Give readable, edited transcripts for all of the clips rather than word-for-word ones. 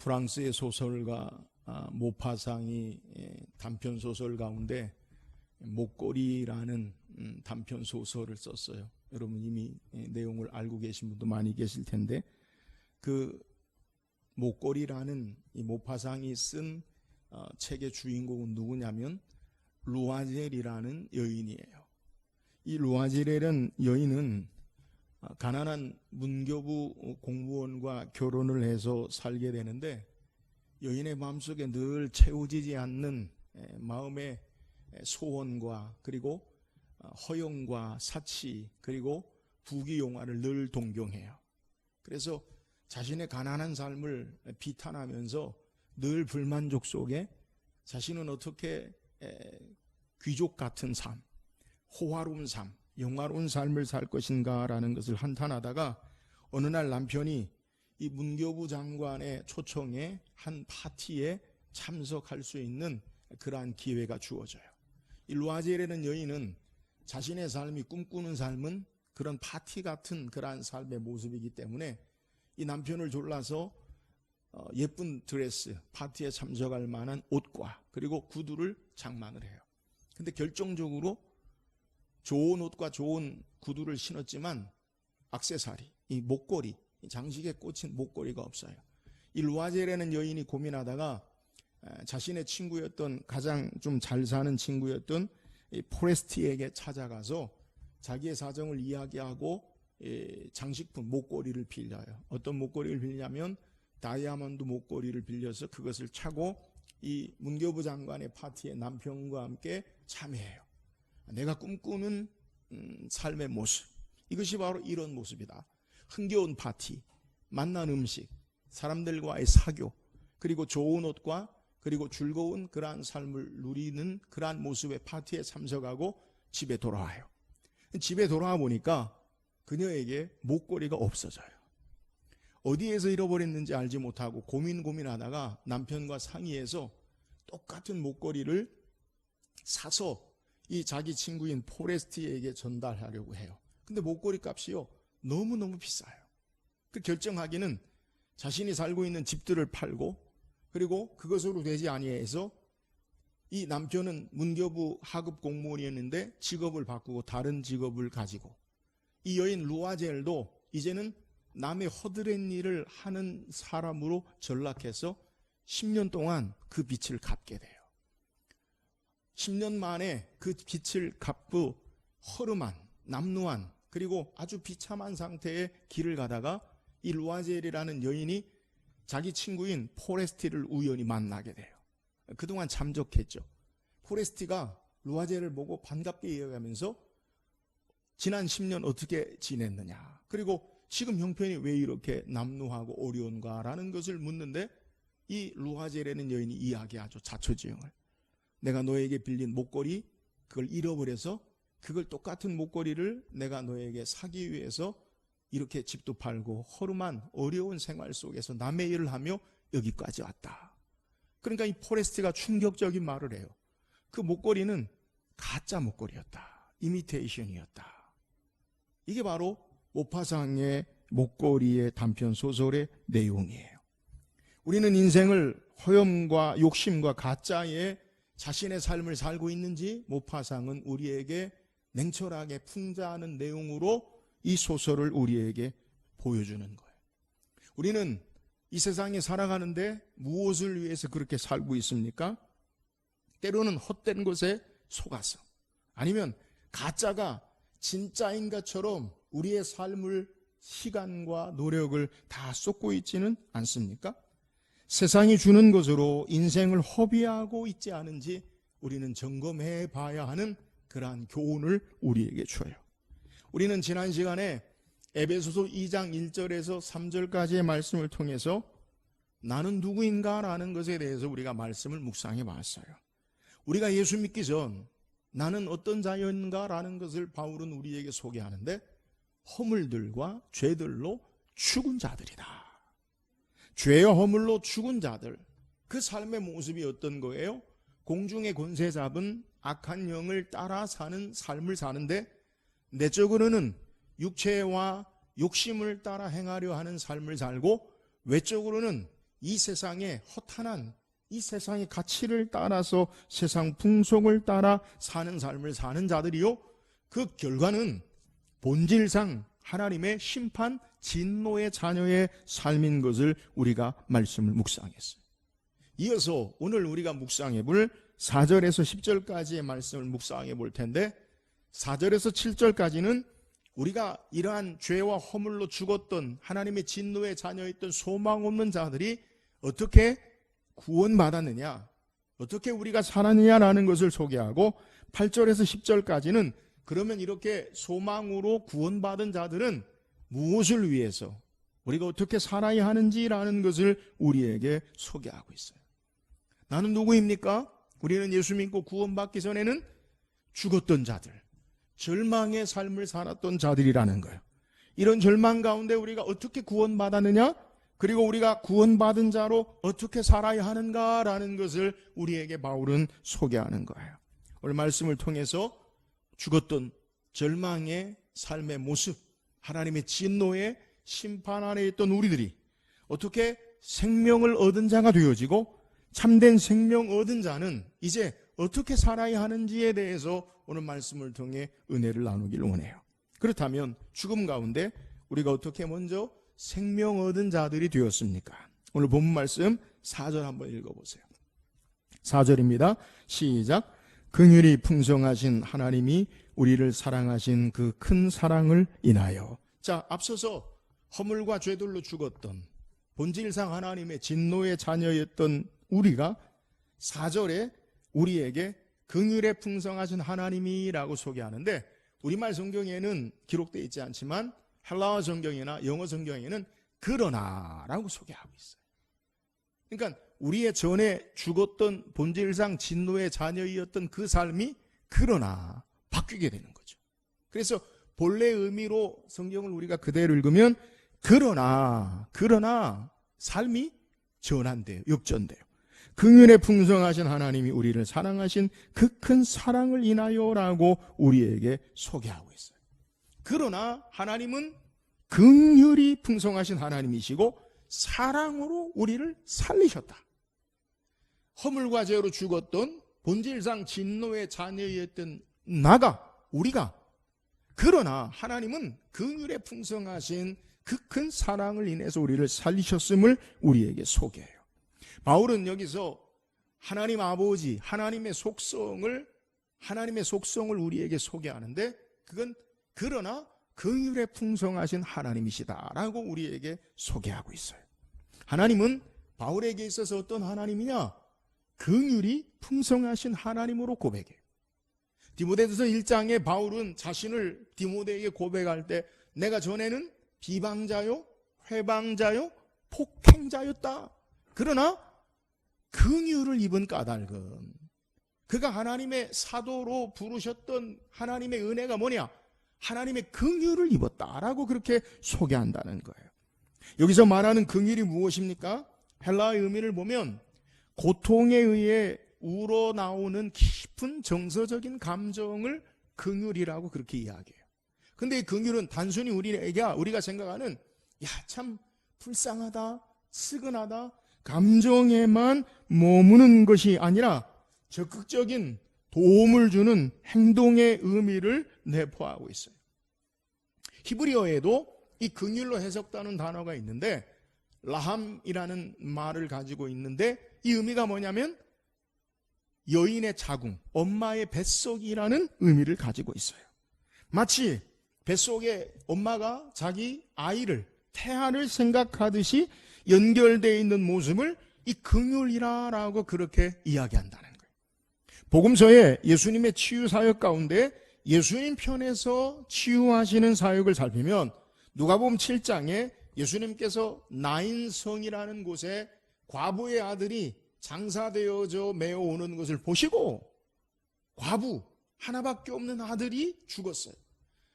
프랑스의 소설가 모파상이 단편 소설 가운데 목걸이라는 단편 소설을 썼어요. 여러분 이미 내용을 알고 계신 분도 많이 계실 텐데, 그 목걸이라는 이 모파상이 쓴 책의 주인공은 누구냐면 루아젤이라는 여인이에요. 이 루아젤이라는 여인은 가난한 문교부 공무원과 결혼을 해서 살게 되는데, 여인의 마음속에 늘 채워지지 않는 마음의 소원과 그리고 허영과 사치 그리고 부귀영화를 늘 동경해요. 그래서 자신의 가난한 삶을 비탄하면서 늘 불만족 속에 자신은 어떻게 귀족 같은 삶, 호화로운 삶, 영화로운 삶을 살 것인가라는 것을 한탄하다가 어느 날 남편이 이 문교부 장관의 초청에 한 파티에 참석할 수 있는 그러한 기회가 주어져요. 이 루아젤이라는 여인은 자신의 삶이 꿈꾸는 삶은 그런 파티 같은 그러한 삶의 모습이기 때문에 이 남편을 졸라서 예쁜 드레스, 파티에 참석할 만한 옷과 그리고 구두를 장만을 해요. 근데 결정적으로 좋은 옷과 좋은 구두를 신었지만 액세서리, 이 목걸이, 이 장식에 꽂힌 목걸이가 없어요. 이 루아젤이라는 여인이 고민하다가 자신의 친구였던, 가장 좀 잘 사는 친구였던 이 포레스티에게 찾아가서 자기의 사정을 이야기하고 장식품 목걸이를 빌려요. 어떤 목걸이를 빌냐면 다이아몬드 목걸이를 빌려서 그것을 차고 이 문교부 장관의 파티에 남편과 함께 참여해요. 내가 꿈꾸는 삶의 모습, 이것이 바로 이런 모습이다. 흥겨운 파티, 맛난 음식, 사람들과의 사교, 그리고 좋은 옷과 그리고 즐거운 그러한 삶을 누리는 그러한 모습의 파티에 참석하고 집에 돌아와요. 집에 돌아와 보니까 그녀에게 목걸이가 없어져요. 어디에서 잃어버렸는지 알지 못하고 고민하다가 남편과 상의해서 똑같은 목걸이를 사서 이 자기 친구인 포레스티에게 전달하려고 해요. 근데 목걸이 값이요, 너무너무 비싸요. 그 결정하기는 자신이 살고 있는 집들을 팔고 그리고 그것으로 되지 아니해서 이 남편은 문교부 하급 공무원이었는데 직업을 바꾸고 다른 직업을 가지고, 이 여인 루아젤도 이제는 남의 허드렛 일을 하는 사람으로 전락해서 10년 동안 그 빚을 갚게 돼요. 10년 만에 그 빚을 갚고 허름한, 남루한 그리고 아주 비참한 상태의 길을 가다가 이 루아젤이라는 여인이 자기 친구인 포레스티를 우연히 만나게 돼요. 그동안 잠적했죠. 포레스티가 루아젤을 보고 반갑게 이야기하면서 지난 10년 어떻게 지냈느냐, 그리고 지금 형편이 왜 이렇게 남루하고 어려운가라는 것을 묻는데, 이 루아젤이라는 여인이 이야기하죠. 자초지종을. 내가 너에게 빌린 목걸이, 그걸 잃어버려서 그걸 똑같은 목걸이를 내가 너에게 사기 위해서 이렇게 집도 팔고 허름한 어려운 생활 속에서 남의 일을 하며 여기까지 왔다. 그러니까 이 포레스티가 충격적인 말을 해요. 그 목걸이는 가짜 목걸이였다. 이미테이션이었다. 이게 바로 모파상의 목걸이의 단편 소설의 내용이에요. 우리는 인생을 허염과 욕심과 가짜의 자신의 삶을 살고 있는지 모파상은 우리에게 냉철하게 풍자하는 내용으로 이 소설을 우리에게 보여주는 거예요. 우리는 이 세상에 살아가는데 무엇을 위해서 그렇게 살고 있습니까? 때로는 헛된 것에 속아서, 아니면 가짜가 진짜인 것처럼 우리의 삶을, 시간과 노력을 다 쏟고 있지는 않습니까? 세상이 주는 것으로 인생을 허비하고 있지 않은지 우리는 점검해 봐야 하는 그러한 교훈을 우리에게 줘요. 우리는 지난 시간에 에베소서 2장 1절에서 3절까지의 말씀을 통해서 나는 누구인가 라는 것에 대해서 우리가 말씀을 묵상해 봤어요. 우리가 예수 믿기 전 나는 어떤 자였는가 라는 것을 바울은 우리에게 소개하는데, 허물들과 죄들로 죽은 자들이다. 죄와 허물로 죽은 자들, 그 삶의 모습이 어떤 거예요? 공중의 권세 잡은 악한 영을 따라 사는 삶을 사는데, 내적으로는 육체와 욕심을 따라 행하려 하는 삶을 살고, 외적으로는 이 세상의 허탄한 이 세상의 가치를 따라서 세상 풍속을 따라 사는 삶을 사는 자들이요, 그 결과는 본질상 하나님의 심판, 진노의 자녀의 삶인 것을 우리가 말씀을 묵상했어요. 이어서 오늘 우리가 묵상해 볼 4절에서 10절까지의 말씀을 묵상해 볼 텐데, 4절에서 7절까지는 우리가 이러한 죄와 허물로 죽었던 하나님의 진노의 자녀였던 소망 없는 자들이 어떻게 구원받았느냐, 어떻게 우리가 살았느냐라는 것을 소개하고, 8절에서 10절까지는 그러면 이렇게 소망으로 구원받은 자들은 무엇을 위해서 우리가 어떻게 살아야 하는지라는 것을 우리에게 소개하고 있어요. 나는 누구입니까? 우리는 예수 믿고 구원받기 전에는 죽었던 자들, 절망의 삶을 살았던 자들이라는 거예요. 이런 절망 가운데 우리가 어떻게 구원받았느냐, 그리고 우리가 구원받은 자로 어떻게 살아야 하는가라는 것을 우리에게 바울은 소개하는 거예요. 오늘 말씀을 통해서 죽었던 절망의 삶의 모습, 하나님의 진노의 심판 아래 있던 우리들이 어떻게 생명을 얻은 자가 되어지고, 참된 생명 얻은 자는 이제 어떻게 살아야 하는지에 대해서 오늘 말씀을 통해 은혜를 나누기를 원해요. 그렇다면 죽음 가운데 우리가 어떻게 먼저 생명 얻은 자들이 되었습니까? 오늘 본문 말씀 4절 한번 읽어보세요. 4절입니다. 시작. 긍휼이 풍성하신 하나님이 우리를 사랑하신 그 큰 사랑을 인하여. 자, 앞서서 허물과 죄들로 죽었던 본질상 하나님의 진노의 자녀였던 우리가 4절에 우리에게 긍휼에 풍성하신 하나님이라고 소개하는데, 우리말 성경에는 기록되어 있지 않지만 헬라어 성경이나 영어 성경에는 그러나라고 소개하고 있어요. 그러니까 우리의 전에 죽었던 본질상 진노의 자녀이었던 그 삶이 그러나 바뀌게 되는 거죠. 그래서 본래 의미로 성경을 우리가 그대로 읽으면 그러나 삶이 전환돼요. 역전돼요. 긍휼에 풍성하신 하나님이 우리를 사랑하신 그 큰 사랑을 인하여라고 우리에게 소개하고 있어요. 그러나 하나님은 긍휼이 풍성하신 하나님이시고 사랑으로 우리를 살리셨다. 허물과 죄로 죽었던 본질상 진노의 자녀였던 우리가 그러나 하나님은 긍휼에 풍성하신 그 큰 사랑을 인해서 우리를 살리셨음을 우리에게 소개해요. 바울은 여기서 하나님 아버지, 하나님의 속성을 우리에게 소개하는데, 그건 그러나 긍휼에 풍성하신 하나님이시다라고 우리에게 소개하고 있어요. 하나님은 바울에게 있어서 어떤 하나님이냐? 긍휼이 풍성하신 하나님으로 고백해요. 디모데전서 1장에 바울은 자신을 디모데에게 고백할 때 내가 전에는 비방자요, 회방자요, 폭행자였다. 그러나 긍휼을 입은 까닭은, 그가 하나님의 사도로 부르셨던 하나님의 은혜가 뭐냐? 하나님의 긍휼을 입었다라고 그렇게 소개한다는 거예요. 여기서 말하는 긍휼이 무엇입니까? 헬라의 의미를 보면 고통에 의해 우러나오는 깊은 정서적인 감정을 긍휼이라고 그렇게 이야기해요. 근데 이 긍휼은 단순히 우리가 생각하는 참 불쌍하다, 측은하다, 감정에만 머무는 것이 아니라 적극적인 도움을 주는 행동의 의미를 내포하고 있어요. 히브리어에도 이 긍휼로 해석되는 단어가 있는데 라함이라는 말을 가지고 있는데, 이 의미가 뭐냐면 여인의 자궁, 엄마의 뱃속이라는 의미를 가지고 있어요. 마치 뱃속에 엄마가 자기 아이를, 태아를 생각하듯이 연결되어 있는 모습을 이 긍휼이라고 그렇게 이야기한다는 거예요. 복음서에 예수님의 치유 사역 가운데 예수님 편에서 치유하시는 사역을 살피면 누가복음 7장에 예수님께서 나인성이라는 곳에 과부의 아들이 장사되어져 메어오는 것을 보시고, 과부 하나밖에 없는 아들이 죽었어요.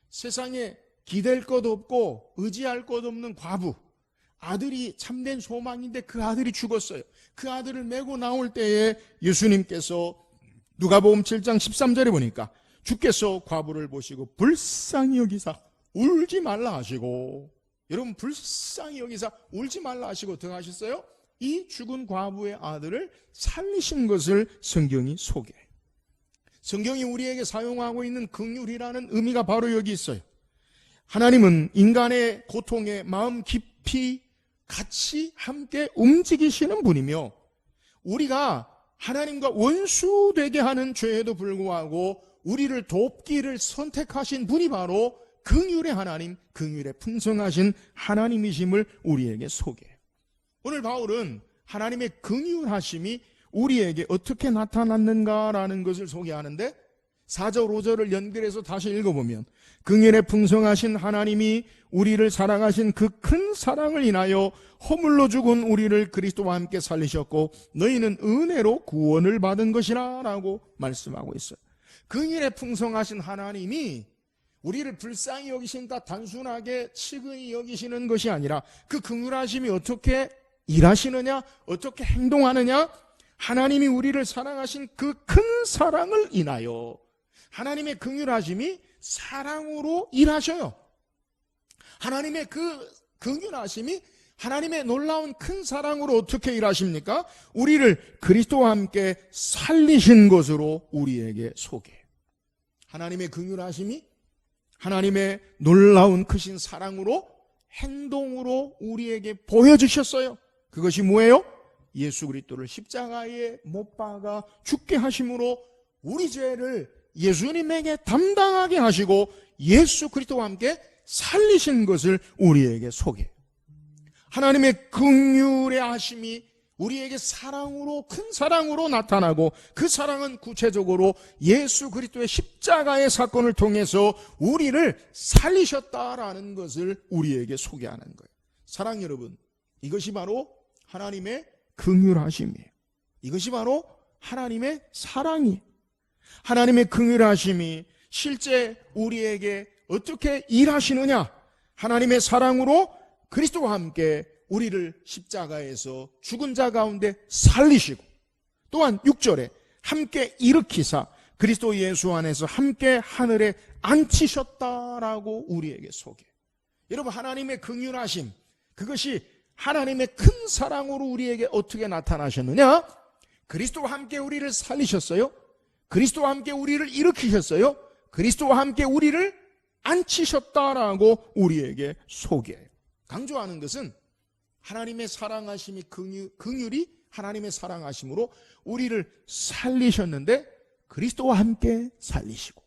세상에 기댈 것 없고 의지할 것 없는 과부, 아들이 참된 소망인데 그 아들이 죽었어요. 그 아들을 메고 나올 때에 예수님께서 누가복음 7장 13절에 보니까 주께서 과부를 보시고 불쌍히 여기사 울지 말라 하시고, 여러분 불쌍히 여기사 울지 말라 하시고 더 하셨어요? 이 죽은 과부의 아들을 살리신 것을 성경이 소개해요. 성경이 우리에게 사용하고 있는 긍휼이라는 의미가 바로 여기 있어요. 하나님은 인간의 고통에 마음 깊이 같이 함께 움직이시는 분이며, 우리가 하나님과 원수되게 하는 죄에도 불구하고 우리를 돕기를 선택하신 분이 바로 긍휼의 하나님, 긍휼에 풍성하신 하나님이심을 우리에게 소개해요. 오늘 바울은 하나님의 긍휼하심이 우리에게 어떻게 나타났는가라는 것을 소개하는데, 4절 5절을 연결해서 다시 읽어보면, 긍휼에 풍성하신 하나님이 우리를 사랑하신 그 큰 사랑을 인하여 허물로 죽은 우리를 그리스도와 함께 살리셨고 너희는 은혜로 구원을 받은 것이라 라고 말씀하고 있어요. 긍휼에 풍성하신 하나님이 우리를 불쌍히 여기신다, 단순하게 측은히 여기시는 것이 아니라 그 긍휼하심이 어떻게 일하시느냐, 어떻게 행동하느냐, 하나님이 우리를 사랑하신 그 큰 사랑을 인하여, 하나님의 긍휼하심이 사랑으로 일하셔요. 하나님의 그 긍휼하심이 하나님의 놀라운 큰 사랑으로 어떻게 일하십니까? 우리를 그리스도와 함께 살리신 것으로 우리에게 소개해요. 하나님의 긍휼하심이 하나님의 놀라운 크신 사랑으로 행동으로 우리에게 보여주셨어요. 그것이 뭐예요? 예수 그리스도를 십자가에 못 박아 죽게 하심으로 우리 죄를 예수님에게 담당하게 하시고 예수 그리스도와 함께 살리신 것을 우리에게 소개해요. 하나님의 긍휼의 하심이 우리에게 사랑으로, 큰 사랑으로 나타나고, 그 사랑은 구체적으로 예수 그리스도의 십자가의 사건을 통해서 우리를 살리셨다라는 것을 우리에게 소개하는 거예요. 사랑 여러분, 이것이 바로 하나님의 긍휼하심이에요. 이것이 바로 하나님의 사랑이에요. 하나님의 긍휼하심이 실제 우리에게 어떻게 일하시느냐? 하나님의 사랑으로 그리스도와 함께 우리를 십자가에서 죽은 자 가운데 살리시고, 또한 6절에 함께 일으키사 그리스도 예수 안에서 함께 하늘에 앉히셨다라고 우리에게 소개해요. 여러분, 하나님의 긍휼하심, 그것이 하나님의 큰 사랑으로 우리에게 어떻게 나타나셨느냐? 그리스도와 함께 우리를 살리셨어요. 그리스도와 함께 우리를 일으키셨어요. 그리스도와 함께 우리를 앉히셨다라고 우리에게 소개해요. 강조하는 것은 하나님의 사랑하심이, 긍휼이 하나님의 사랑하심으로 우리를 살리셨는데, 그리스도와 함께 살리시고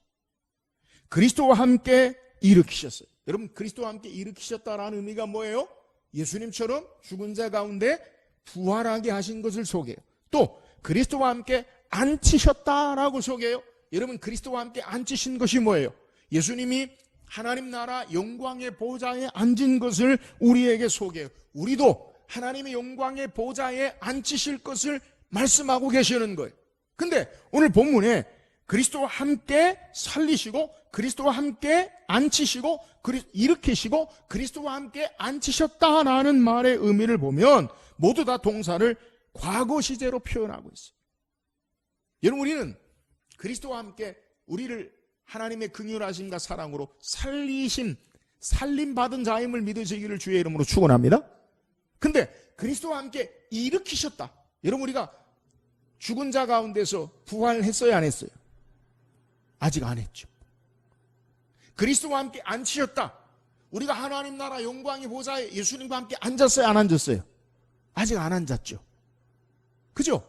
그리스도와 함께 일으키셨어요. 여러분, 그리스도와 함께 일으키셨다라는 의미가 뭐예요? 예수님처럼 죽은 자 가운데 부활하게 하신 것을 소개해요. 또 그리스도와 함께 앉히셨다라고 소개해요. 여러분, 그리스도와 함께 앉히신 것이 뭐예요? 예수님이 하나님 나라 영광의 보좌에 앉은 것을 우리에게 소개해요. 우리도 하나님의 영광의 보좌에 앉히실 것을 말씀하고 계시는 거예요. 근데 오늘 본문에 그리스도와 함께 살리시고 그리스도와 함께 앉히시고 일으키시고 그리스도와 함께 앉히셨다라는 말의 의미를 보면 모두 다 동사를 과거 시제로 표현하고 있어요. 여러분, 우리는 그리스도와 함께 우리를 하나님의 긍휼하심과 사랑으로 살림받은 자임을 믿으시기를 주의 이름으로 축원합니다. 근데 그리스도와 함께 일으키셨다. 여러분, 우리가 죽은 자 가운데서 부활했어요, 안 했어요? 아직 안 했죠. 그리스도와 함께 앉히셨다. 우리가 하나님 나라 영광의 보좌에 예수님과 함께 앉았어요, 안 앉았어요? 아직 안 앉았죠. 그죠?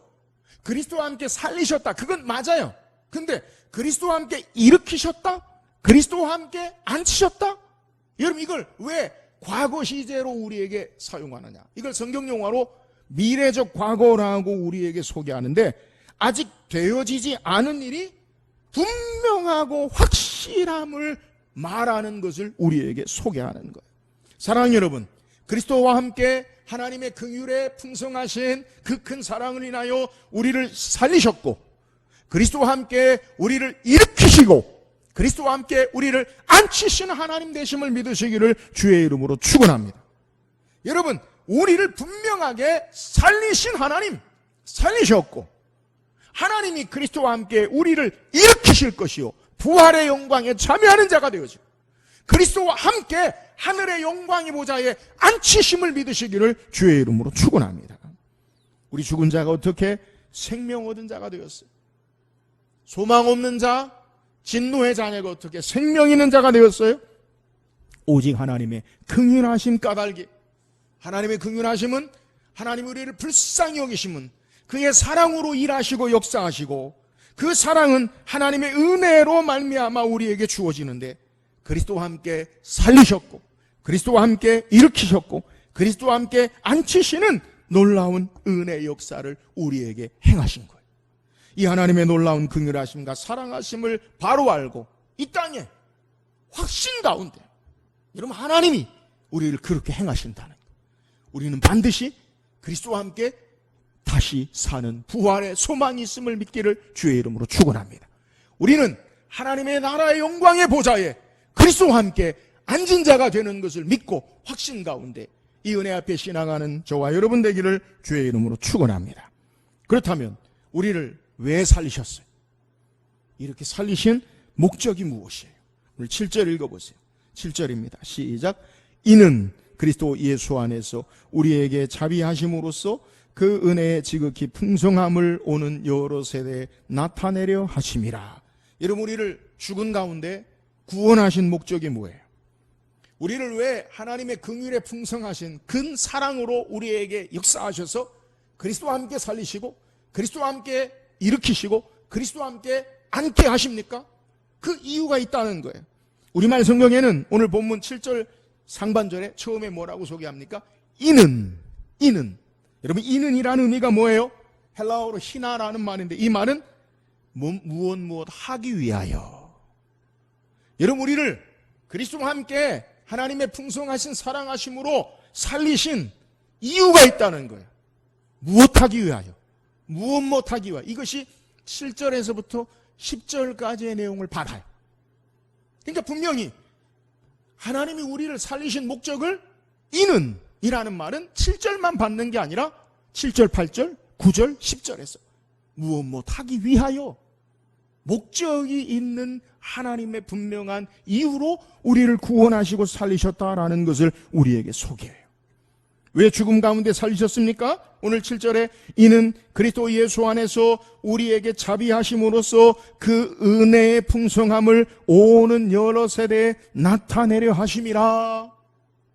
그리스도와 함께 살리셨다. 그건 맞아요. 근데 그리스도와 함께 일으키셨다? 그리스도와 함께 앉히셨다? 여러분, 이걸 왜 과거 시제로 우리에게 사용하느냐? 이걸 성경 용어로 미래적 과거라고 우리에게 소개하는데, 아직 되어지지 않은 일이 분명하고 확실함을 말하는 것을 우리에게 소개하는 거예요. 사랑하는 여러분, 그리스도와 함께 하나님의 긍휼에 풍성하신 그 큰 사랑을 인하여 우리를 살리셨고, 그리스도와 함께 우리를 일으키시고, 그리스도와 함께 우리를 앉히시는 하나님 되심을 믿으시기를 주의 이름으로 축원합니다. 여러분, 우리를 분명하게 살리신 하나님, 살리셨고, 하나님이 그리스도와 함께 우리를 일으키실 것이요 부활의 영광에 참여하는 자가 되어지고, 그리스도와 함께 하늘의 영광의 보좌에 앉히심을 믿으시기를 주의 이름으로 축원합니다. 우리 죽은 자가 어떻게 생명 얻은 자가 되었어요. 소망 없는 자, 진노의 자녀가 어떻게 생명 있는 자가 되었어요. 오직 하나님의 긍휼하심 까닭에, 하나님의 긍휼하심은 하나님 우리를 불쌍히 여기심은 그의 사랑으로 일하시고 역사하시고, 그 사랑은 하나님의 은혜로 말미암아 우리에게 주어지는데, 그리스도와 함께 살리셨고 그리스도와 함께 일으키셨고 그리스도와 함께 앉히시는 놀라운 은혜의 역사를 우리에게 행하신 거예요. 이 하나님의 놀라운 긍휼하심과 사랑하심을 바로 알고 이 땅에 확신 가운데, 여러분, 하나님이 우리를 그렇게 행하신다는 거예요. 우리는 반드시 그리스도와 함께 다시 사는 부활의 소망이 있음을 믿기를 주의 이름으로 축원합니다. 우리는 하나님의 나라의 영광의 보좌에 그리스도와 함께 앉은 자가 되는 것을 믿고 확신 가운데 이 은혜 앞에 신앙하는 저와 여러분 되기를 주의 이름으로 축원합니다. 그렇다면 우리를 왜 살리셨어요? 이렇게 살리신 목적이 무엇이에요? 오늘 7절 읽어보세요. 7절입니다. 시작. 이는 그리스도 예수 안에서 우리에게 자비하심으로써 그 은혜의 지극히 풍성함을 오는 여러 세대에 나타내려 하심이라. 여러분, 우리를 죽은 가운데 구원하신 목적이 뭐예요? 우리를 왜 하나님의 긍휼에 풍성하신 큰 사랑으로 우리에게 역사하셔서 그리스도와 함께 살리시고 그리스도와 함께 일으키시고 그리스도와 함께 앉게 하십니까? 그 이유가 있다는 거예요. 우리말 성경에는 오늘 본문 7절 상반절에 처음에 뭐라고 소개합니까? 이는. 여러분, 이는이라는 의미가 뭐예요? 헬라어로 히나라는 말인데, 이 말은 무엇 하기 위하여. 여러분, 우리를 그리스도와 함께 하나님의 풍성하신 사랑하심으로 살리신 이유가 있다는 거예요. 무엇하기 위하여, 무엇 못하기 위하여. 이것이 7절에서부터 10절까지의 내용을 받아요. 그러니까 분명히 하나님이 우리를 살리신 목적을 이는이라는 말은 7절만 받는 게 아니라 7절, 8절, 9절, 10절에서 무엇 못하기 위하여 목적이 있는 하나님의 분명한 이유로 우리를 구원하시고 살리셨다라는 것을 우리에게 소개해요. 왜 죽음 가운데 살리셨습니까? 오늘 7절에 이는 그리스도 예수 안에서 우리에게 자비하심으로써 그 은혜의 풍성함을 오는 여러 세대에 나타내려 하심이라.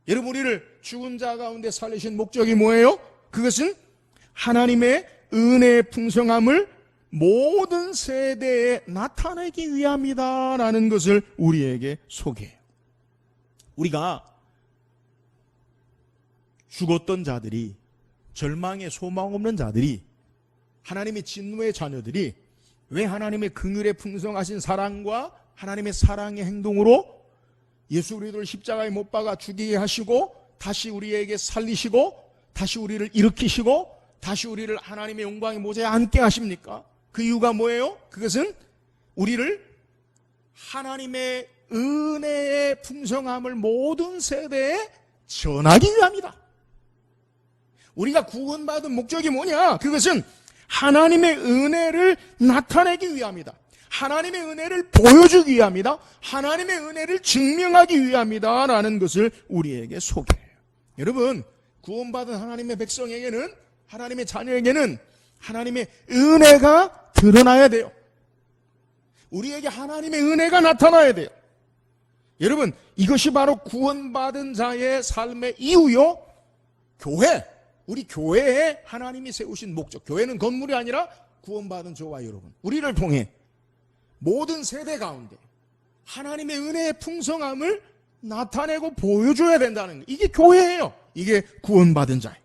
여러분, 우리를 죽은 자 가운데 살리신 목적이 뭐예요? 그것은 하나님의 은혜의 풍성함을 모든 세대에 나타내기 위함이다라는 것을 우리에게 소개해요. 우리가 죽었던 자들이, 절망에 소망 없는 자들이, 하나님의 진노의 자녀들이 왜 하나님의 긍휼에 풍성하신 사랑과 하나님의 사랑의 행동으로 예수 그리스도를 십자가에 못 박아 죽이게 하시고 다시 우리에게 살리시고 다시 우리를 일으키시고 다시 우리를 하나님의 영광의 모자에 앉게 하십니까? 그 이유가 뭐예요? 그것은 우리를 하나님의 은혜의 풍성함을 모든 세대에 전하기 위함이다. 우리가 구원받은 목적이 뭐냐? 그것은 하나님의 은혜를 나타내기 위함이다. 하나님의 은혜를 보여주기 위함이다. 하나님의 은혜를 증명하기 위함이다 라는 것을 우리에게 소개해요. 여러분, 구원받은 하나님의 백성에게는, 하나님의 자녀에게는 하나님의 은혜가 드러나야 돼요. 우리에게 하나님의 은혜가 나타나야 돼요. 여러분, 이것이 바로 구원받은 자의 삶의 이유요. 교회, 우리 교회에 하나님이 세우신 목적. 교회는 건물이 아니라 구원받은 저와 여러분, 우리를 통해 모든 세대 가운데 하나님의 은혜의 풍성함을 나타내고 보여줘야 된다는 거예요. 이게 교회예요. 이게 구원받은 자예요.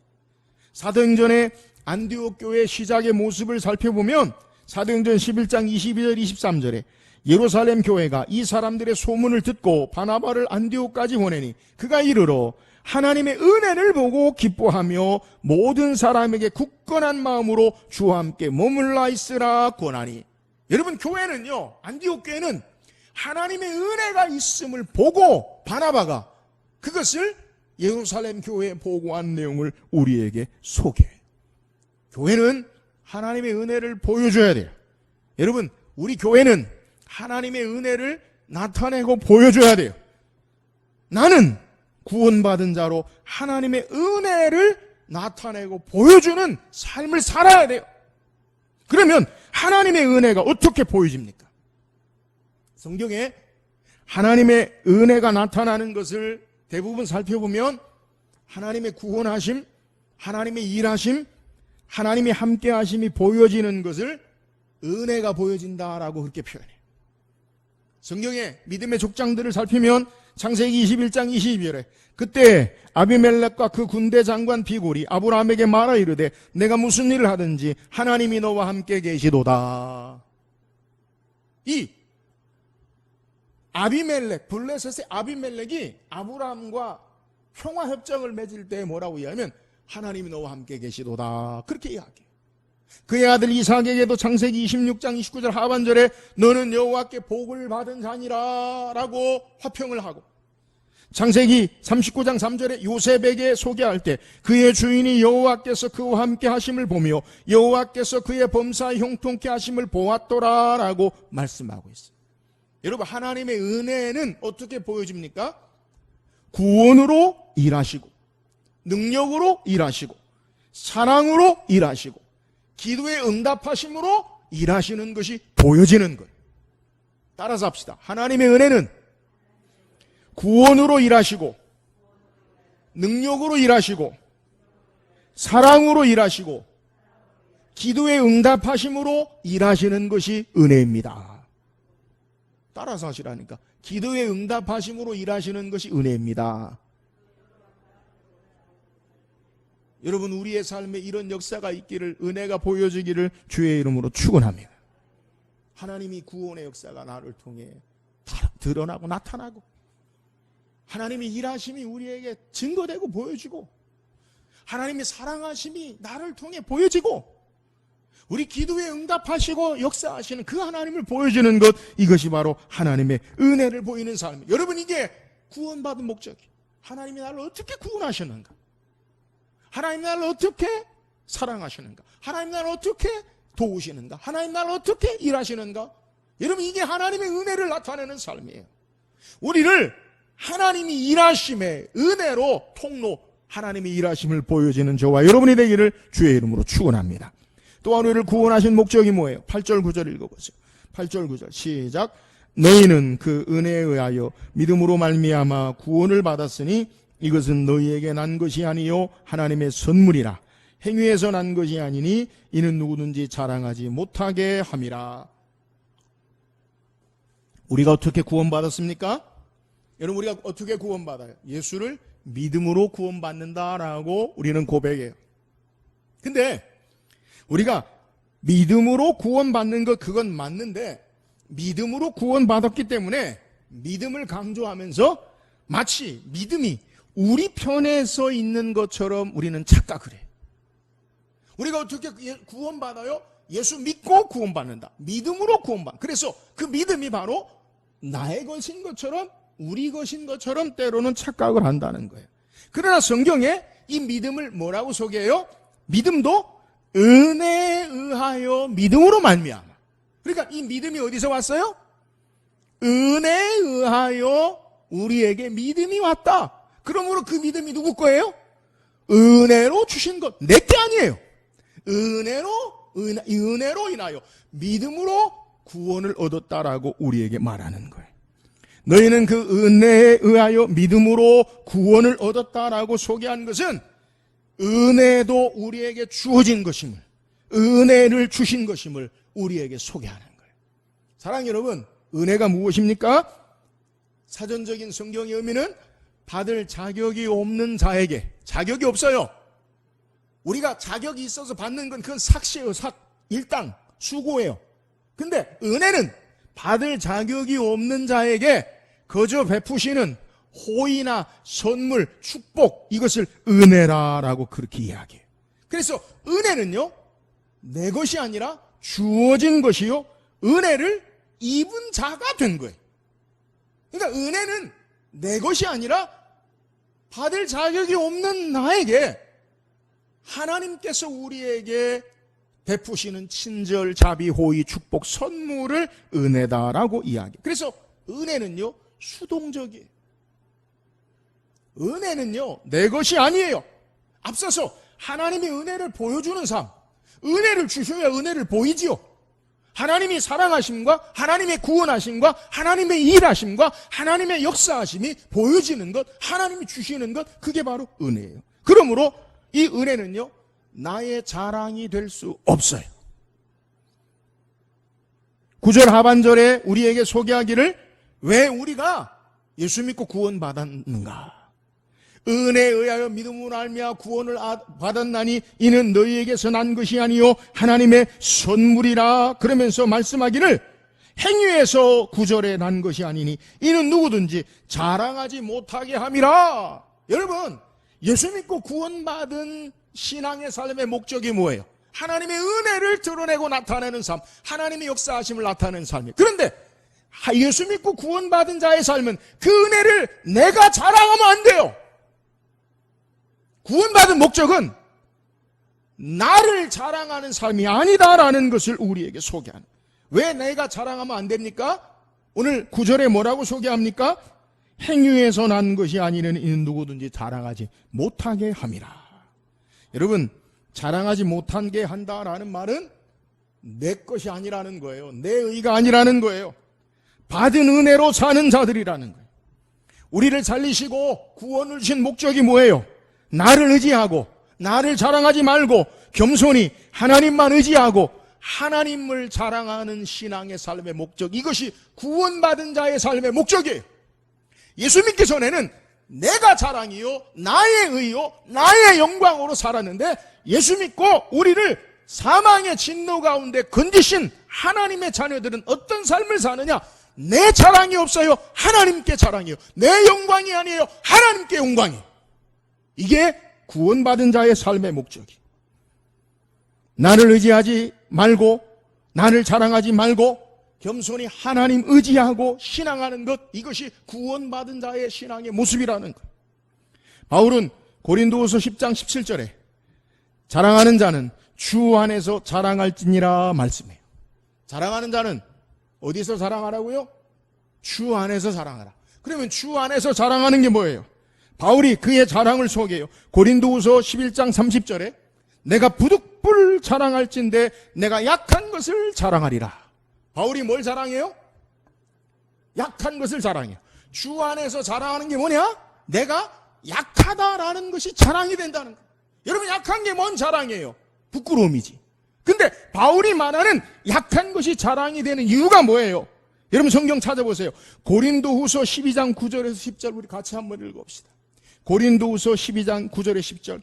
사도행전의 안디옥 교회 시작의 모습을 살펴보면 사도행전 11장 22절 23절에 예루살렘 교회가 이 사람들의 소문을 듣고 바나바를 안디옥까지 보내니 그가 이르러 하나님의 은혜를 보고 기뻐하며 모든 사람에게 굳건한 마음으로 주와 함께 머물러 있으라 권하니. 여러분, 교회는요, 안디옥 교회는 하나님의 은혜가 있음을 보고 바나바가 그것을 예루살렘 교회에 보고한 내용을 우리에게 소개해요. 교회는 하나님의 은혜를 보여줘야 돼요. 여러분, 우리 교회는 하나님의 은혜를 나타내고 보여줘야 돼요. 나는 구원받은 자로 하나님의 은혜를 나타내고 보여주는 삶을 살아야 돼요. 그러면 하나님의 은혜가 어떻게 보여집니까? 성경에 하나님의 은혜가 나타나는 것을 대부분 살펴보면 하나님의 구원하심, 하나님의 일하심, 하나님의 함께하심이 보여지는 것을 은혜가 보여진다라고 그렇게 표현해요. 성경의 믿음의 족장들을 살피면 창세기 21장 22절에 그때 아비멜렉과 그 군대 장관 비골이 아브라함에게 말하 이르되 내가 무슨 일을 하든지 하나님이 너와 함께 계시도다. 이 아비멜렉, 블레셋의 아비멜렉이 아브라함과 평화협정을 맺을 때 뭐라고 이야기하면 하나님이 너와 함께 계시도다. 그렇게 이야기해요. 그의 아들 이삭에게도 창세기 26장 29절 하반절에 너는 여호와께 복을 받은 자니라 라고 화평을 하고, 창세기 39장 3절에 요셉에게 소개할 때 그의 주인이 여호와께서 그와 함께 하심을 보며 여호와께서 그의 범사에 형통케 하심을 보았더라 라고 말씀하고 있어요. 여러분, 하나님의 은혜는 어떻게 보여집니까? 구원으로 일하시고, 능력으로 일하시고, 사랑으로 일하시고, 기도의 응답하심으로 일하시는 것이 보여지는 거예요. 따라서 합시다. 하나님의 은혜는 구원으로 일하시고, 능력으로 일하시고, 사랑으로 일하시고, 기도의 응답하심으로 일하시는 것이 은혜입니다. 따라서 하시라니까. 기도의 응답하심으로 일하시는 것이 은혜입니다. 여러분, 우리의 삶에 이런 역사가 있기를, 은혜가 보여지기를 주의 이름으로 축원합니다. 하나님이 구원의 역사가 나를 통해 드러나고 나타나고, 하나님의 일하심이 우리에게 증거되고 보여지고, 하나님의 사랑하심이 나를 통해 보여지고, 우리 기도에 응답하시고 역사하시는 그 하나님을 보여주는 것, 이것이 바로 하나님의 은혜를 보이는 삶이에요. 여러분, 이게 구원받은 목적이에요. 하나님이 나를 어떻게 구원하셨는가? 하나님 나를 어떻게 사랑하시는가? 하나님 나를 어떻게 도우시는가? 하나님 나를 어떻게 일하시는가? 여러분, 이게 하나님의 은혜를 나타내는 삶이에요. 우리를 하나님이 일하심의 은혜로 통로, 하나님이 일하심을 보여지는 저와 여러분이 되기를 주의 이름으로 축원합니다. 또한 우리를 구원하신 목적이 뭐예요? 8절 9절 읽어보세요. 8절 9절 시작. 너희는 그 은혜에 의하여 믿음으로 말미암아 구원을 받았으니 이것은 너희에게 난 것이 아니요 하나님의 선물이라. 행위에서 난 것이 아니니 이는 누구든지 자랑하지 못하게 함이라. 우리가 어떻게 구원받았습니까? 여러분, 우리가 어떻게 구원받아요? 예수를 믿음으로 구원받는다라고 우리는 고백해요. 근데 우리가 믿음으로 구원받는 것, 그건 맞는데, 믿음으로 구원받았기 때문에 믿음을 강조하면서 마치 믿음이 우리 편에 서 있는 것처럼 우리는 착각을 해요. 우리가 어떻게 구원받아요? 예수 믿고 구원받는다. 믿음으로 구원받는다. 그래서 그 믿음이 바로 나의 것인 것처럼, 우리 것인 것처럼 때로는 착각을 한다는 거예요. 그러나 성경에 이 믿음을 뭐라고 소개해요? 믿음도 은혜에 의하여 믿음으로 말미암아. 그러니까 이 믿음이 어디서 왔어요? 은혜에 의하여 우리에게 믿음이 왔다. 그러므로 그 믿음이 누구 거예요? 은혜로 주신 것, 내게 아니에요. 은혜로 인하여 믿음으로 구원을 얻었다라고 우리에게 말하는 거예요. 너희는 그 은혜에 의하여 믿음으로 구원을 얻었다라고 소개한 것은 은혜도 우리에게 주어진 것임을, 은혜를 주신 것임을 우리에게 소개하는 거예요. 사랑하는 여러분, 은혜가 무엇입니까? 사전적인 성경의 의미는 받을 자격이 없는 자에게, 자격이 없어요. 우리가 자격이 있어서 받는 건 그건 삭시예요. 일당, 수고예요. 근데 은혜는 받을 자격이 없는 자에게 거저 베푸시는 호의나 선물, 축복, 이것을 은혜라라고 그렇게 이야기해요. 그래서 은혜는요, 내 것이 아니라 주어진 것이요, 은혜를 입은 자가 된 거예요. 그러니까 은혜는 내 것이 아니라 받을 자격이 없는 나에게 하나님께서 우리에게 베푸시는 친절, 자비, 호의, 축복, 선물을 은혜다라고 이야기해요. 그래서 은혜는요, 수동적이에요. 은혜는요, 내 것이 아니에요. 앞서서 하나님의 은혜를 보여주는 삶, 은혜를 주셔야 은혜를 보이지요. 하나님이 사랑하심과 하나님의 구원하심과 하나님의 일하심과 하나님의 역사하심이 보여지는 것, 하나님이 주시는 것, 그게 바로 은혜예요. 그러므로 이 은혜는요, 나의 자랑이 될 수 없어요. 9절 하반절에 우리에게 소개하기를 왜 우리가 예수 믿고 구원받았는가? 은혜에 의하여 믿음으로 말미암아 구원을 받았나니 이는 너희에게서 난 것이 아니요 하나님의 선물이라. 그러면서 말씀하기를 행위에서 9절에 난 것이 아니니 이는 누구든지 자랑하지 못하게 함이라. 여러분, 예수 믿고 구원받은 신앙의 삶의 목적이 뭐예요? 하나님의 은혜를 드러내고 나타내는 삶, 하나님의 역사하심을 나타내는 삶이에요. 그런데 예수 믿고 구원받은 자의 삶은 그 은혜를 내가 자랑하면 안 돼요. 구원받은 목적은 나를 자랑하는 삶이 아니다라는 것을 우리에게 소개하는. 왜 내가 자랑하면 안 됩니까? 오늘 9절에 뭐라고 소개합니까? 행위에서 난 것이 아니는 이는 누구든지 자랑하지 못하게 함이라. 여러분, 자랑하지 못하게 한다라는 말은 내 것이 아니라는 거예요. 내 의가 아니라는 거예요. 받은 은혜로 사는 자들이라는 거예요. 우리를 살리시고 구원을 주신 목적이 뭐예요? 나를 의지하고 나를 자랑하지 말고 겸손히 하나님만 의지하고 하나님을 자랑하는 신앙의 삶의 목적, 이것이 구원받은 자의 삶의 목적이에요. 예수 믿기 전에는 내가 자랑이요 나의 의요 나의 영광으로 살았는데, 예수 믿고 우리를 사망의 진노 가운데 건지신 하나님의 자녀들은 어떤 삶을 사느냐? 내 자랑이 없어요. 하나님께 자랑이요. 내 영광이 아니에요. 하나님께 영광이에요. 이게 구원받은 자의 삶의 목적이. 나를 의지하지 말고 나를 자랑하지 말고 겸손히 하나님 의지하고 신앙하는 것, 이것이 구원받은 자의 신앙의 모습이라는 것. 바울은 고린도후서 10장 17절에 자랑하는 자는 주 안에서 자랑할지니라 말씀해요. 자랑하는 자는 어디서 자랑하라고요? 주 안에서 자랑하라. 그러면 주 안에서 자랑하는 게 뭐예요? 바울이 그의 자랑을 소개해요. 고린도후서 11장 30절에 내가 부득불 자랑할진대 내가 약한 것을 자랑하리라. 바울이 뭘 자랑해요? 약한 것을 자랑해요. 주 안에서 자랑하는 게 뭐냐? 내가 약하다라는 것이 자랑이 된다는 거예요. 여러분, 약한 게 뭔 자랑이에요? 부끄러움이지. 근데 바울이 말하는 약한 것이 자랑이 되는 이유가 뭐예요? 여러분, 성경 찾아보세요. 고린도후서 12장 9절에서 10절 우리 같이 한번 읽어봅시다. 고린도후서 12장 9절에 10절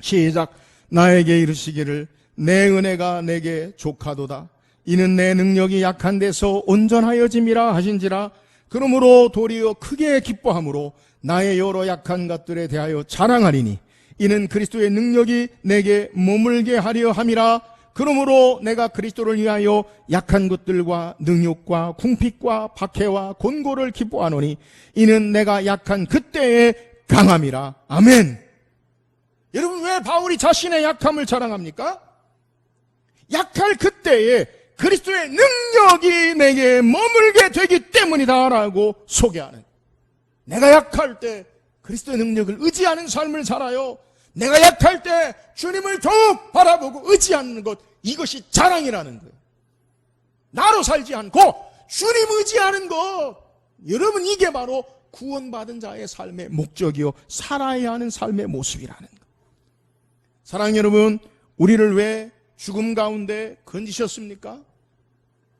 시작. 나에게 이르시기를 내 은혜가 내게 족하도다. 이는 내 능력이 약한 데서 온전하여짐이라 하신지라. 그러므로 도리어 크게 기뻐함으로 나의 여러 약한 것들에 대하여 자랑하리니 이는 그리스도의 능력이 내게 머물게 하려 함이라. 그러므로 내가 그리스도를 위하여 약한 것들과 능욕과 궁핍과 박해와 곤고를 기뻐하노니 이는 내가 약한 그때에 강함이라. 아멘. 여러분, 왜 바울이 자신의 약함을 자랑합니까? 약할 그때에 그리스도의 능력이 내게 머물게 되기 때문이다라고 소개하는. 내가 약할 때 그리스도의 능력을 의지하는 삶을 살아요. 내가 약할 때 주님을 더욱 바라보고 의지하는 것, 이것이 자랑이라는 거예요. 나로 살지 않고 주님 의지하는 것. 여러분, 이게 바로 구원받은 자의 삶의 목적이요 살아야 하는 삶의 모습이라는 것. 사랑하는 여러분, 우리를 왜 죽음 가운데 건지셨습니까?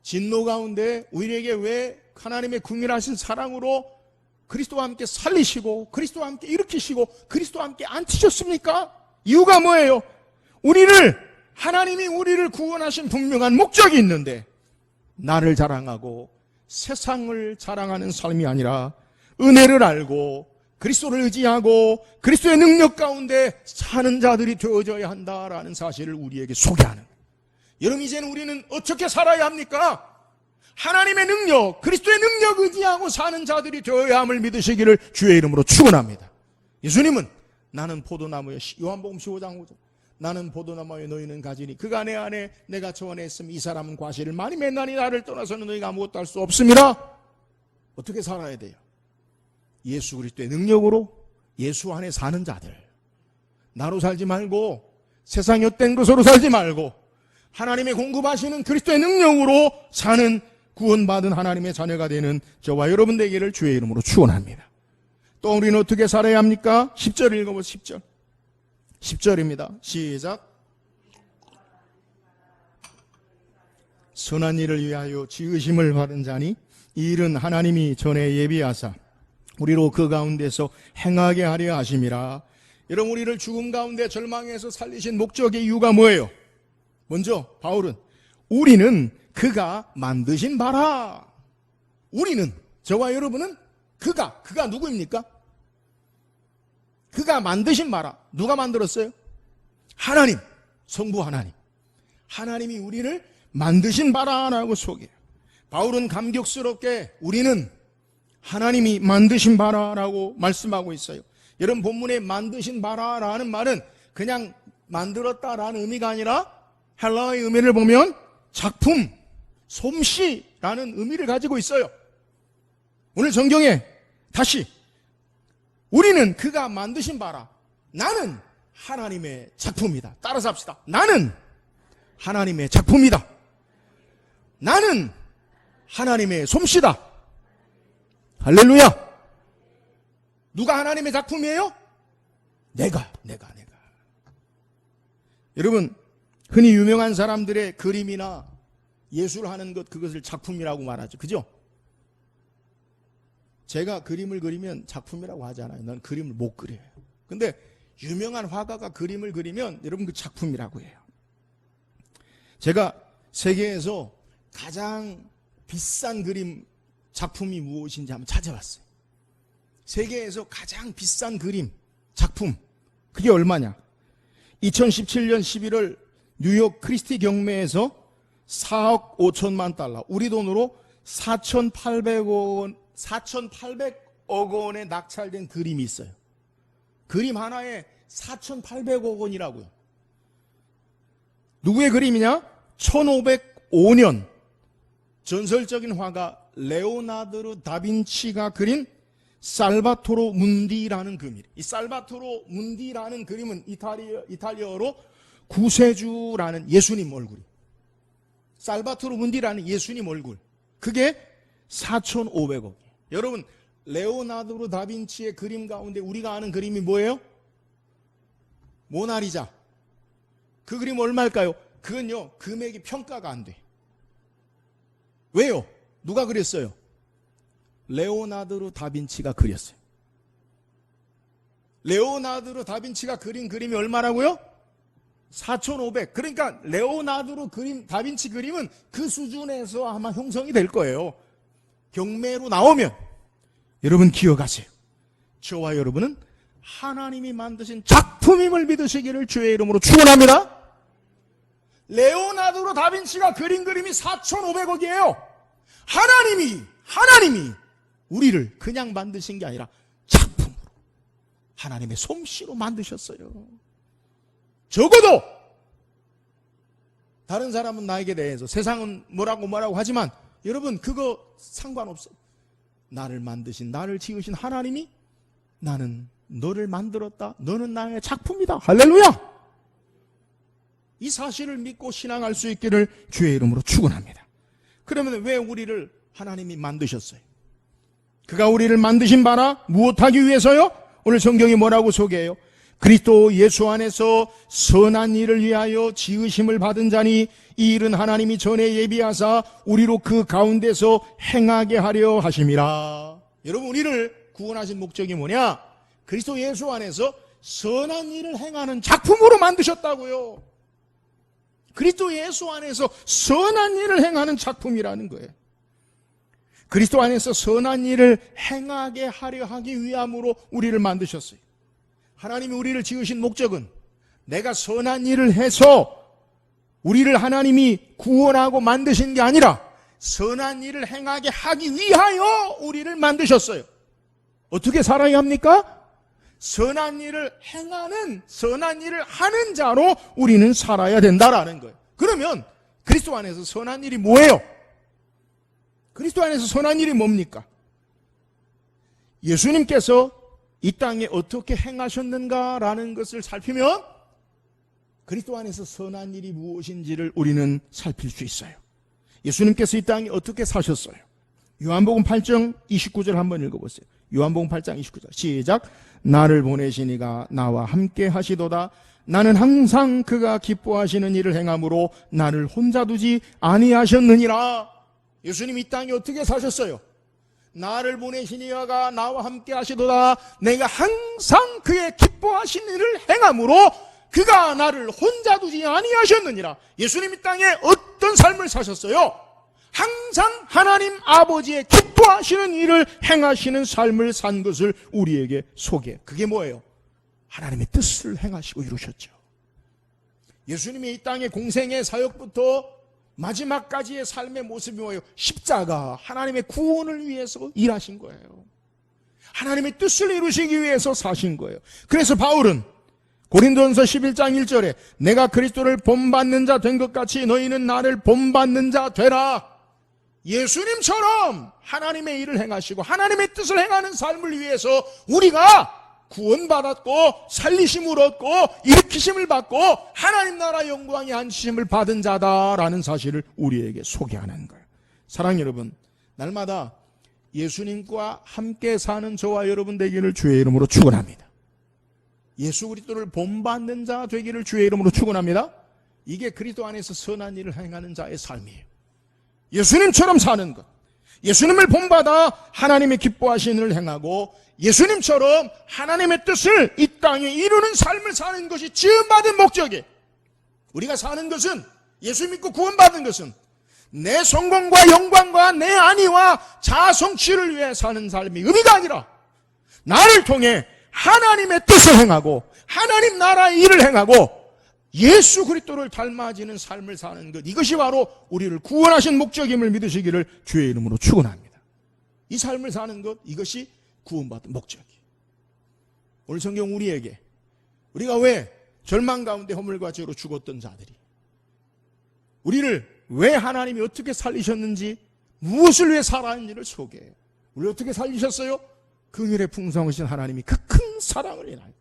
진노 가운데 우리에게 왜 하나님의 긍휼하신 사랑으로 그리스도와 함께 살리시고 그리스도와 함께 일으키시고 그리스도와 함께 앉히셨습니까? 이유가 뭐예요? 하나님이 우리를 구원하신 분명한 목적이 있는데, 나를 자랑하고 세상을 자랑하는 삶이 아니라 은혜를 알고 그리스도를 의지하고 그리스도의 능력 가운데 사는 자들이 되어져야 한다라는 사실을 우리에게 소개하는. 여러분, 이제는 우리는 어떻게 살아야 합니까? 하나님의 능력, 그리스도의 능력 의지하고 사는 자들이 되어야 함을 믿으시기를 주의 이름으로 축원합니다. 예수님은 나는 포도나무여, 요한복음 15장 5절, 나는 포도나무여 너희는 가지니 그가 내 안에 내가 저 안에 있으면 이 사람은 과실을 많이 맺나니 나를 떠나서는 너희가 아무것도 할 수 없음이라. 어떻게 살아야 돼요? 예수 그리스도의 능력으로 예수 안에 사는 자들, 나로 살지 말고 세상에 헛된 것으로 살지 말고 하나님의 공급하시는 그리스도의 능력으로 사는 구원받은 하나님의 자녀가 되는 저와 여러분 되기를 주의 이름으로 축원합니다. 또 우리는 어떻게 살아야 합니까? 10절 읽어보세요. 10절입니다. 시작. 선한 일을 위하여 지으심을 받은 자니 이 일은 하나님이 전에 예비하사 우리로 그 가운데서 행하게 하려 하심이라. 여러분, 우리를 죽음 가운데 절망에서 살리신 목적의 이유가 뭐예요? 먼저 바울은 우리는 그가 만드신 바라. 우리는, 저와 여러분은 그가 누구입니까? 그가 만드신 바라. 누가 만들었어요? 하나님, 성부 하나님. 하나님이 우리를 만드신 바라라고 소개해요. 바울은 감격스럽게 우리는 하나님이 만드신 바라라고 말씀하고 있어요. 여러분, 본문에 만드신 바라라는 말은 그냥 만들었다라는 의미가 아니라 헬라어의 의미를 보면 작품, 솜씨라는 의미를 가지고 있어요. 오늘 성경에 다시 우리는 그가 만드신 바라. 나는 하나님의 작품이다. 따라서 합시다. 나는 하나님의 작품이다. 나는 하나님의 솜씨다. 할렐루야. 누가 하나님의 작품이에요? 내가. 여러분, 흔히 유명한 사람들의 그림이나 예술하는 것, 그것을 작품이라고 말하죠. 그죠? 제가 그림을 그리면 작품이라고 하잖아요. 난 그림을 못 그려요. 근데 유명한 화가가 그림을 그리면 여러분 그 작품이라고 해요. 제가 세계에서 가장 비싼 그림 작품이 무엇인지 한번 찾아봤어요. 세계에서 가장 비싼 그림 작품, 그게 얼마냐? 2017년 11월 뉴욕 크리스티 경매에서 4억 5천만 달러, 우리 돈으로 4,800억 원에 낙찰된 그림이 있어요. 그림 하나에 4,800억 원이라고요. 누구의 그림이냐? 1505년 전설적인 화가 레오나르도 다빈치가 그린 살바토로 문디라는 그림이에요. 이 살바토로 문디라는 그림은 이탈리아어로 구세주라는 예수님 얼굴이. 살바토로 문디라는 예수님 얼굴. 그게 4,500억. 여러분, 레오나르도 다빈치의 그림 가운데 우리가 아는 그림이 뭐예요? 모나리자. 그 그림 얼마일까요? 그건요, 금액이 평가가 안 돼. 왜요? 누가 그렸어요? 레오나르도 다빈치가 그렸어요. 레오나르도 다빈치가 그린 그림이 얼마라고요? 4,500. 그러니까 레오나르도 다빈치 그림은 그 수준에서 아마 형성이 될 거예요. 경매로 나오면 여러분 기억하세요. 저와 여러분은 하나님이 만드신 작품임을 믿으시기를 주의 이름으로 축원합니다. 레오나르도 다빈치가 그린 그림이 4,500억이에요. 하나님이 우리를 그냥 만드신 게 아니라 작품으로, 하나님의 솜씨로 만드셨어요. 적어도 다른 사람은 나에게 대해서 세상은 뭐라고 하지만 여러분 그거 상관없어요. 나를 만드신, 나를 지으신 하나님이 나는 너를 만들었다. 너는 나의 작품이다. 할렐루야. 이 사실을 믿고 신앙할 수 있기를 주의 이름으로 축원합니다. 그러면 왜 우리를 하나님이 만드셨어요? 그가 우리를 만드신 바라 무엇하기 위해서요? 오늘 성경이 뭐라고 소개해요? 그리스도 예수 안에서 선한 일을 위하여 지으심을 받은 자니 이 일은 하나님이 전에 예비하사 우리로 그 가운데서 행하게 하려 하심이라. 여러분, 우리를 구원하신 목적이 뭐냐? 그리스도 예수 안에서 선한 일을 행하는 작품으로 만드셨다고요. 그리스도 예수 안에서 선한 일을 행하는 작품이라는 거예요. 그리스도 안에서 선한 일을 행하게 하려 하기 위함으로 우리를 만드셨어요. 하나님이 우리를 지으신 목적은 내가 선한 일을 해서 우리를 하나님이 구원하고 만드신 게 아니라 선한 일을 행하게 하기 위하여 우리를 만드셨어요. 어떻게 살아야 합니까? 선한 일을 행하는, 선한 일을 하는 자로 우리는 살아야 된다라는 거예요. 그러면 그리스도 안에서 선한 일이 뭐예요? 그리스도 안에서 선한 일이 뭡니까? 예수님께서 이 땅에 어떻게 행하셨는가라는 것을 살피면 그리스도 안에서 선한 일이 무엇인지를 우리는 살필 수 있어요. 예수님께서 이 땅에 어떻게 사셨어요? 요한복음 8장 29절 한번 읽어보세요. 요한복음 8장 29절 시작. 나를 보내신 이가 나와 함께 하시도다. 나는 항상 그가 기뻐하시는 일을 행함으로 나를 혼자 두지 아니하셨느니라. 예수님 이 땅에 어떻게 사셨어요? 나를 보내신 이가 나와 함께 하시도다. 내가 항상 그의 기뻐하시는 일을 행함으로 그가 나를 혼자 두지 아니하셨느니라. 예수님 이 땅에 어떤 삶을 사셨어요? 항상 하나님 아버지의 기뻐하시는 일을 행하시는 삶을 산 것을 우리에게 소개해요. 그게 뭐예요? 하나님의 뜻을 행하시고 이루셨죠. 예수님의 이 땅의 공생의 사역부터 마지막까지의 삶의 모습이 뭐예요? 십자가, 하나님의 구원을 위해서 일하신 거예요. 하나님의 뜻을 이루시기 위해서 사신 거예요. 그래서 바울은 고린도전서 11장 1절에 내가 그리스도를 본받는 자 된 것 같이 너희는 나를 본받는 자 되라. 예수님처럼 하나님의 일을 행하시고 하나님의 뜻을 행하는 삶을 위해서 우리가 구원받았고 살리심을 얻고 일으키심을 받고 하나님 나라 영광의 앉히심을 받은 자다라는 사실을 우리에게 소개하는 거예요. 사랑하는 여러분, 날마다 예수님과 함께 사는 저와 여러분 되기를 주의 이름으로 축원합니다. 예수 그리스도를 본받는 자 되기를 주의 이름으로 축원합니다. 이게 그리스도 안에서 선한 일을 행하는 자의 삶이에요. 예수님처럼 사는 것, 예수님을 본받아 하나님의 기뻐하시는 일을 행하고 예수님처럼 하나님의 뜻을 이 땅에 이루는 삶을 사는 것이 지음받은 목적이에요. 우리가 사는 것은, 예수 믿고 구원받은 것은 내 성공과 영광과 내 안위와 자아성취를 위해 사는 삶이 의미가 아니라 나를 통해 하나님의 뜻을 행하고 하나님 나라의 일을 행하고 예수 그리스도를 닮아지는 삶을 사는 것, 이것이 바로 우리를 구원하신 목적임을 믿으시기를 주의 이름으로 축원합니다. 이 삶을 사는 것, 이것이 구원받은 목적이에요. 오늘 성경 우리에게, 우리가 왜 절망 가운데 허물과 죄로 죽었던 자들이, 우리를 왜 하나님이 어떻게 살리셨는지, 무엇을 위해 살아왔는지를 소개해요. 우리를 어떻게 살리셨어요? 긍휼의 풍성하신 하나님이 그 큰 사랑을 인하여,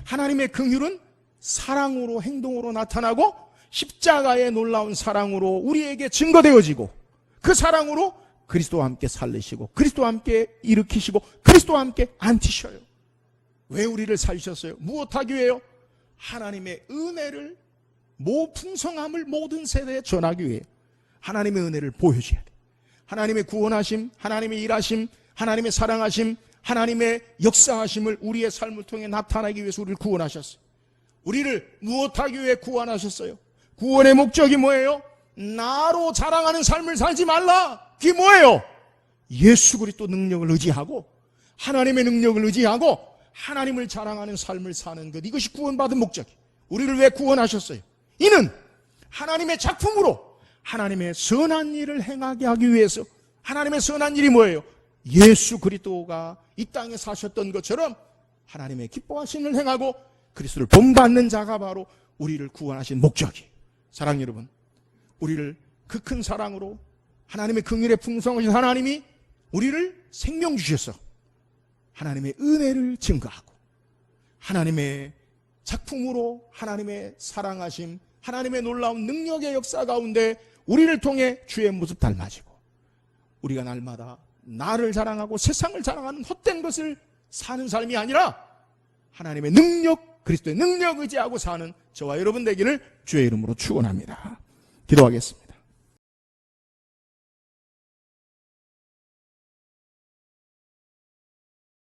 하나님의 긍휼은 사랑으로, 행동으로 나타나고 십자가의 놀라운 사랑으로 우리에게 증거되어지고 그 사랑으로 그리스도와 함께 살리시고 그리스도와 함께 일으키시고 그리스도와 함께 앉히셔요. 왜 우리를 살리셨어요? 무엇하기 위해요? 하나님의 은혜를, 풍성함을 모든 세대에 전하기 위해 하나님의 은혜를 보여줘야 돼. 하나님의 구원하심, 하나님의 일하심, 하나님의 사랑하심, 하나님의 역사하심을 우리의 삶을 통해 나타나기 위해서 우리를 구원하셨어요. 우리를 무엇하기 위해 구원하셨어요? 구원의 목적이 뭐예요? 나로 자랑하는 삶을 살지 말라. 그게 뭐예요? 예수 그리스도 능력을 의지하고 하나님의 능력을 의지하고 하나님을 자랑하는 삶을 사는 것, 이것이 구원받은 목적이에요. 우리를 왜 구원하셨어요? 이는 하나님의 작품으로 하나님의 선한 일을 행하게 하기 위해서. 하나님의 선한 일이 뭐예요? 예수 그리스도가 이 땅에 사셨던 것처럼 하나님의 기뻐하신 일을 행하고 그리스도를 본받는 자가 바로 우리를 구원하신 목적이에요. 사랑하는 여러분, 우리를 그 큰 사랑으로 하나님의 긍휼의 풍성하신 하나님이 우리를 생명 주셔서 하나님의 은혜를 증거하고 하나님의 작품으로 하나님의 사랑하심, 하나님의 놀라운 능력의 역사 가운데 우리를 통해 주의 모습 닮아지고 우리가 날마다 나를 자랑하고 세상을 자랑하는 헛된 것을 사는 삶이 아니라 하나님의 능력, 그리스도의 능력 의지하고 사는 저와 여러분 되기를 주의 이름으로 축원합니다. 기도하겠습니다.